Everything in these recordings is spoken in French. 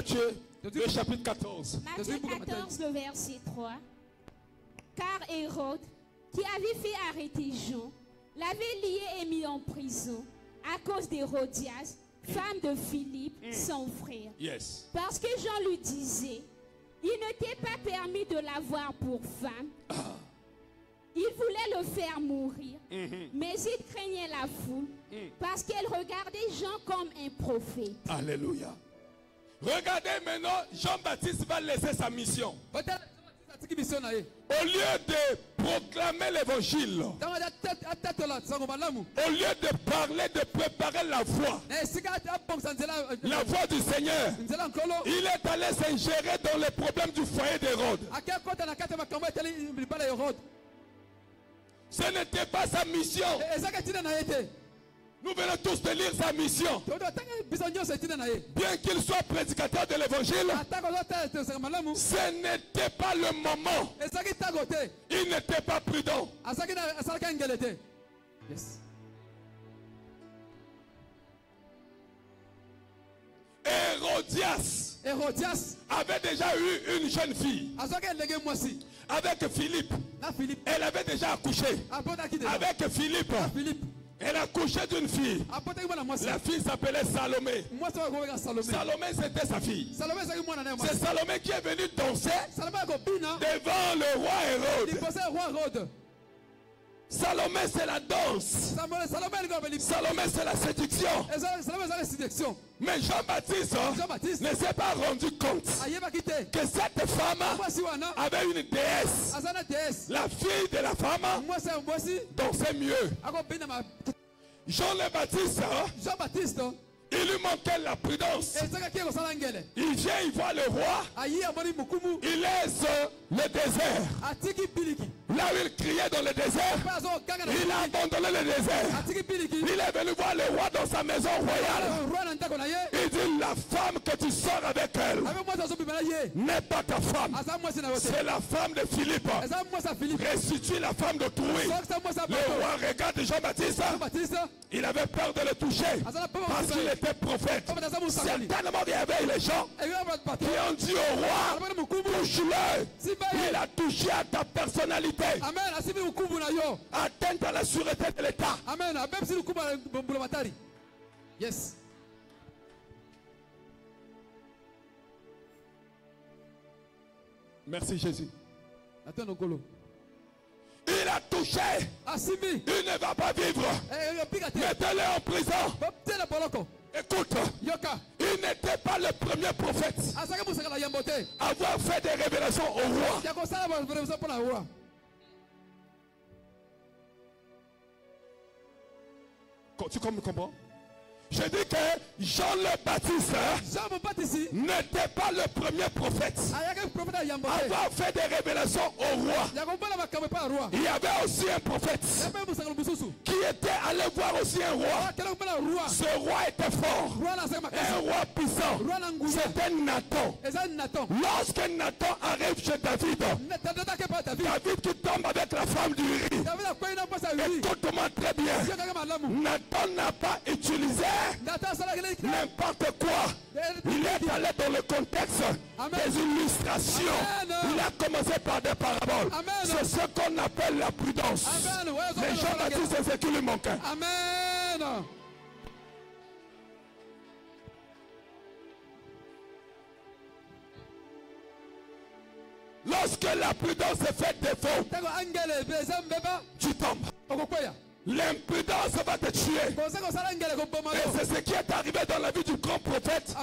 Matthieu, le chapitre 14. Matthieu 14, le verset 3. Car Hérode, qui avait fait arrêter Jean, l'avait lié et mis en prison à cause d'Hérodias, femme de Philippe, son frère. Yes. Parce que Jean lui disait, il ne t'est pas permis de l'avoir pour femme. Il voulait le faire mourir, mais il craignait la foule parce qu'elle regardait Jean comme un prophète. Alléluia. Regardez maintenant, Jean-Baptiste va laisser sa mission. Au lieu de proclamer l'évangile, au lieu de parler, de préparer la voie du Seigneur, il est allé s'ingérer dans les problèmes du foyer d'Hérode. Ce n'était pas sa mission. Nous venons tous de lire sa mission. Bien qu'il soit prédicateur de l'évangile, ce n'était pas le moment. Il n'était pas prudent. Hérodias avait déjà eu une jeune fille avec Philippe. Elle avait déjà accouché avec Philippe. Elle a couché d'une fille. La fille s'appelait Salomé. Salomé, c'était sa fille. C'est Salomé qui est venu danser devant le roi Hérode. Salomé, c'est la danse. Salomé, c'est la séduction. Mais Jean-Baptiste ne s'est pas rendu compte que cette femme avait une déesse. La fille de la femme dansait mieux. Jean le Baptiste, il lui manquait la prudence. Il vient, il voit le roi. Il laisse le désert. Là où il criait dans le désert, il a abandonné le désert. Il est venu voir le roi dans sa maison royale. Il dit, la femme que tu sors avec elle n'est pas ta femme. C'est la femme de Philippe. Restitue la femme de Troué. Le roi regarde Jean-Baptiste. Il avait peur de le toucher parce qu'il était prophète. Certainement il y avait les gens qui ont dit au roi, touche-le. Il a touché à ta personnalité. Atteinte à la sûreté de l'État. Yes. Merci Jésus. Il a touché. Il ne va pas vivre. Mettez-le en prison. Écoute, il n'était pas le premier prophète à avoir fait des révélations au roi. Tu comprends? Je dis que Jean le Baptiste n'était pas le premier prophète à avoir fait des révélations au roi. Il y avait aussi un prophète qui était allé voir aussi un roi. Ce roi était fort, un roi puissant. C'était Nathan. Lorsque Nathan arrive chez David, David qui tombe avec la femme du riz. Écoute-moi très bien. Nathan n'a pas utilisé n'importe quoi. Il est allé dans le contexte des illustrations. Il a commencé par des paraboles. C'est ce qu'on appelle la prudence. Mais Jean-Baptiste, c'est ce qui lui manquait. Amen. Lorsque la prudence fait défaut, tu tombes. L'imprudence va te tuer. Et c'est ce qui est arrivé dans la vie du grand prophète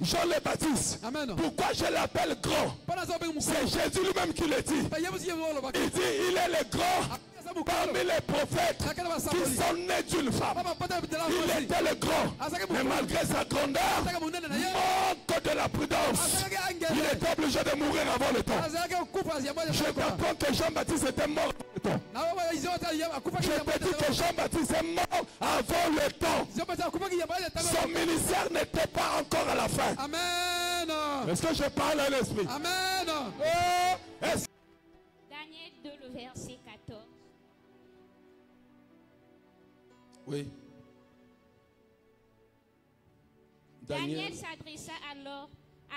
Jean le Baptiste. Pourquoi je l'appelle grand? C'est Jésus lui-même qui le dit. Il dit il est le grand parmi les prophètes qui sont nés d'une femme. Il était le grand, mais malgré sa grandeur, manque de la prudence, il était obligé de mourir avant le temps. Je t'apprends que Jean-Baptiste était mort avant le temps. Je te dis que Jean-Baptiste est mort avant le temps. Son ministère n'était pas encore à la fin. Amen. Est-ce que je parle à l'esprit? Amen. Daniel 2, le verset 14. Oui. Daniel s'adressa alors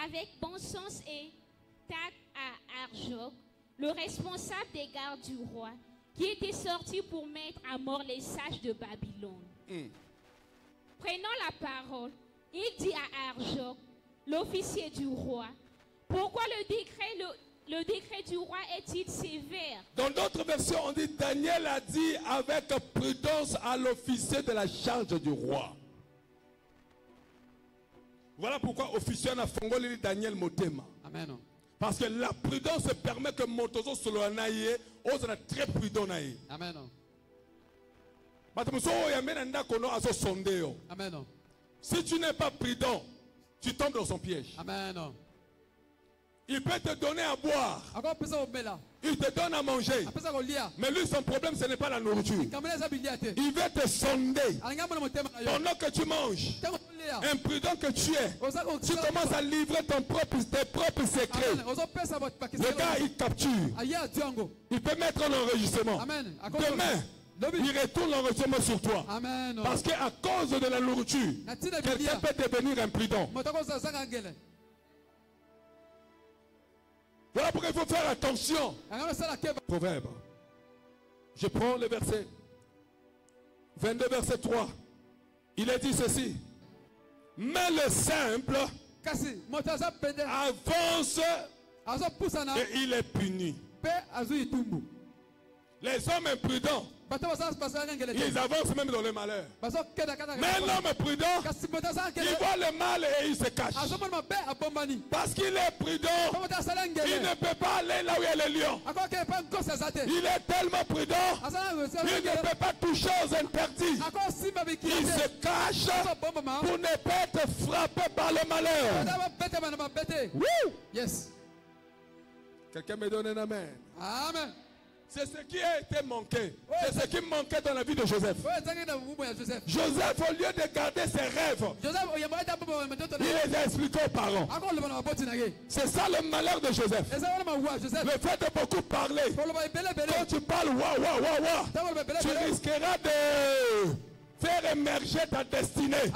avec bon sens et tact à Arjoc, le responsable des gardes du roi, qui était sorti pour mettre à mort les sages de Babylone. Prenant la parole, il dit à Arjoc, l'officier du roi, pourquoi le décret du roi est-il sévère? Dans d'autres versions, on dit Daniel a dit avec prudence à l'officier de la charge du roi. Voilà pourquoi officier n'a fongoli Daniel Motema. Amen. Parce que la prudence permet que Motozo Soloanaye ose très prudent. Amen. Amen. Si tu n'es pas prudent, tu tombes dans son piège. Amen. Il peut te donner à boire. Il te donne à manger. Mais lui, son problème, ce n'est pas la nourriture. Il veut te sonder. Pendant que tu manges, imprudent que tu es, tu commences à livrer tes propres secrets. Le gars, il capture. Il peut mettre un enregistrement. Demain, il retourne l'enregistrement sur toi. Parce qu'à cause de la nourriture, quelqu'un peut devenir imprudent. Voilà pourquoi il faut faire attention. Proverbe. Je prends le verset 22, verset 3. Il est dit ceci. Mais le simple avance et il est puni. Les hommes imprudents, ils avancent même dans le malheur. Mais un homme prudent, il voit le mal et il se cache. Parce qu'il est prudent, il ne peut pas aller là où il y a les lions. Il est tellement prudent, il ne peut pas toucher aux interdits. Il se cache pour ne pas être frappé par le malheur. Yes. Quelqu'un me donne un amen. Amen. C'est ce qui a été manqué. C'est ce qui manquait dans la vie de Joseph. Joseph, au lieu de garder ses rêves, il les a expliqués aux parents. C'est ça le malheur de Joseph. Le fait de beaucoup parler. Quand tu parles, tu risqueras de faire émerger ta destinée.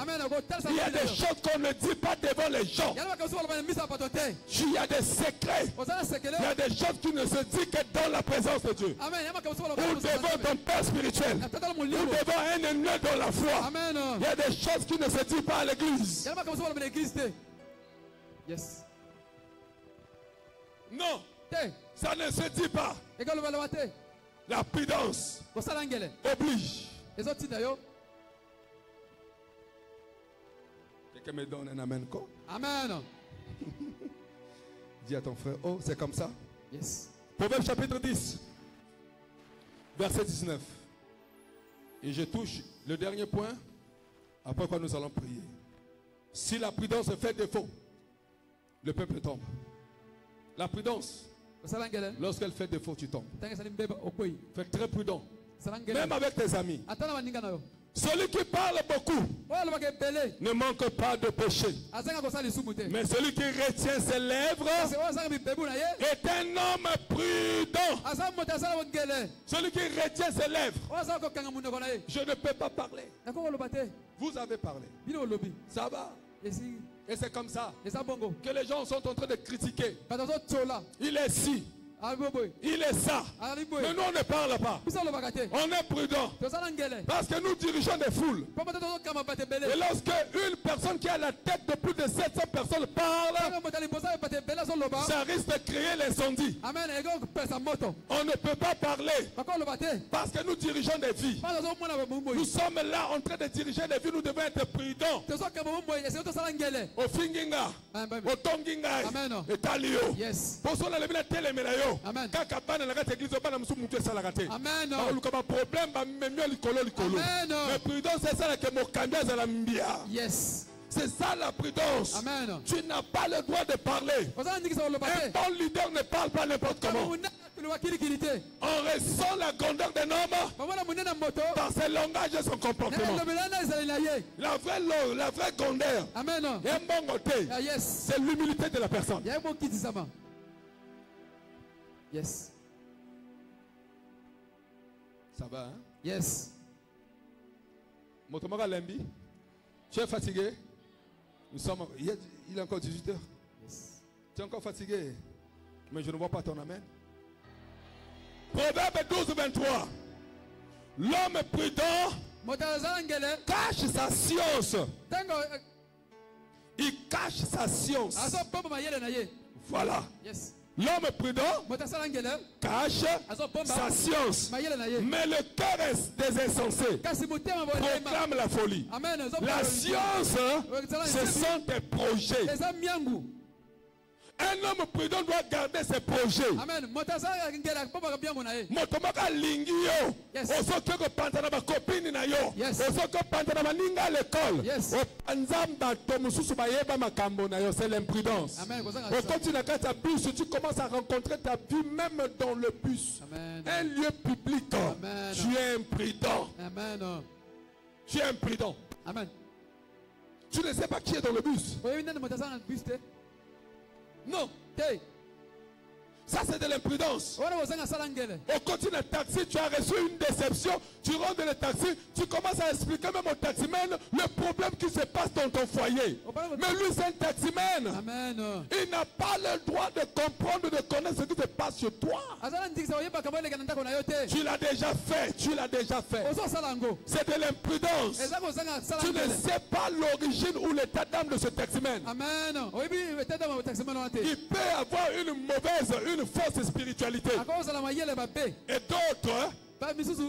Il y a des choses qu'on ne dit pas devant les gens. Il y a des secrets. Il y a des choses qui ne se disent que dans la présence de Dieu. Ou devant ton père spirituel. Ou devant un ennemi dans la foi. Il y a des choses qui ne se disent pas à l'église. Non. Ça ne se dit pas. La prudence oblige. Quelqu'un me donne un amen quoi? Amen. Dis à ton frère, oh, c'est comme ça? Yes. Proverbe chapitre 10, verset 19. Et je touche le dernier point, après quoi nous allons prier. Si la prudence fait défaut, le peuple tombe. La prudence, lorsqu'elle fait défaut, tu tombes. Fais très prudent. Même avec tes amis. Celui qui parle beaucoup ne manque pas de péché. Mais celui qui retient ses lèvres est un homme prudent. Celui qui retient ses lèvres, je ne peux pas parler. Vous avez parlé. Ça va. Et c'est comme ça que les gens sont en train de critiquer. Il est si. Il est ça. Mais nous on ne parle pas. On est prudent. Parce que nous dirigeons des foules. Et lorsque une personne qui a la tête de plus de 700 personnes parle, ça risque de créer l'incendie. On ne peut pas parler. Parce que nous dirigeons des vies. Nous sommes là en train de diriger des vies. Nous devons être prudents. Au Finginga, au Tonginga, au Talio. Pour cela, Amen. Amen. Yes. C'est ça la prudence. Amen. Tu n'as pas le droit de parler. Un bon leader ne parle pas n'importe comment. On ressent la grandeur d'un homme par ses langages et son comportement. La vraie grandeur, c'est l'humilité de la personne. Yes. Ça va, hein? Yes. Motomaga Lembi, tu es fatigué? Il est encore 18h. Yes. Tu es encore fatigué, mais je ne vois pas ton amen. Proverbe 12, 23. L'homme prudent cache sa science. Il cache sa science. Voilà. Yes. L'homme prudent cache sa science. Mais le cœur des insensés proclame la folie. La science, ce sont des projets. Un homme prudent doit garder ses projets. Amen. Motomaka lingio. Osoke ko pantana ba copine na yo. Osoke pantana ba ninga à l'école. Panzamba to mususu ba yeba makambo na yo, c'est l'imprudence. Amen. Au continue na kata bus, tu commences à rencontrer ta vie même dans le bus. Amen. Un lieu public. Amen. Tu es imprudent. Amen. Tu es imprudent. Amen. Tu ne sais pas qui est dans le bus. Non. Hey. Ça c'est de l'imprudence. Au continue le taxi, tu as reçu une déception, tu rentres dans le taxi, tu commences à expliquer même au taximan le problème qui se passe dans ton foyer. Mais lui c'est un taximan. Amen. Il n'a pas le droit de comprendre, de connaître ce qui se passe chez toi. Tu l'as déjà fait, tu l'as déjà fait. C'est de l'imprudence. Tu ne sais pas l'origine ou l'état d'âme de ce taximan. Amen. Il peut avoir une mauvaise, une fausse spiritualité. Et d'autres,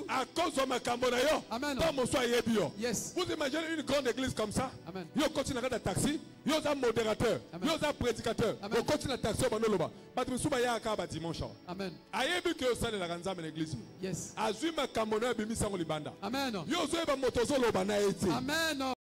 à cause de ma cambonayo, vous imaginez une grande église comme ça. Il y a un taxi, il y a un modérateur, il y a un prédicateur. Il y a un taxi, il y a un dimanche. Amen. Il y a un